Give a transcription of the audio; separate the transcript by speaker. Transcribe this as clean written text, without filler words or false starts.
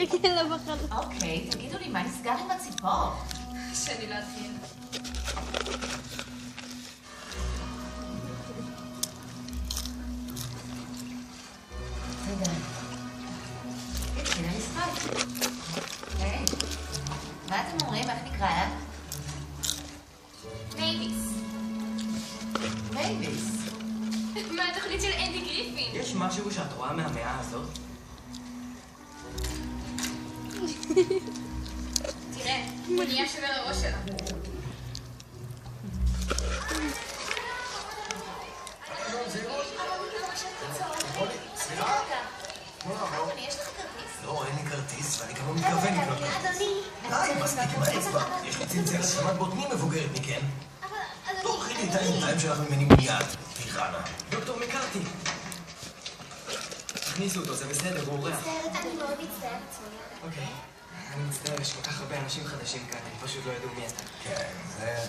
Speaker 1: מחכה לה בחלום.
Speaker 2: אוקיי, תגידו לי, מה נסגר עם הציפור?
Speaker 3: שאני לא אתחיל.
Speaker 2: רגע. התחיל המשחק. היי, מה אתם אומרים? איך נקרא לה?
Speaker 3: מייביס.
Speaker 2: מייביס.
Speaker 3: מה התוכנית של אנדי גריפין?
Speaker 4: יש משהו שאת רואה מהמאה הזאת?
Speaker 3: תראה, הוא נהיה שווה לראש שלה.
Speaker 2: אדוני, יש לך כרטיס?
Speaker 5: לא, אין לי כרטיס, ואני גם לא מתכוון לקנות כרטיס. די, מספיק עם האצבע. יש לי צנצנת שמעת בוטנים מבוגרת מכן. תורכי לי את העיניים שלך ממני מיד, פירנה.
Speaker 4: דוקטור מקארתי. תכניסו אותו, זה בסדר, הוא אורח.
Speaker 3: אני מאוד מצטערת.
Speaker 4: אוקיי. אני מצטער, יש כל כך הרבה אנשים חדשים כאן, הם פשוט לא ידעו מי אתה.
Speaker 5: כן, זה...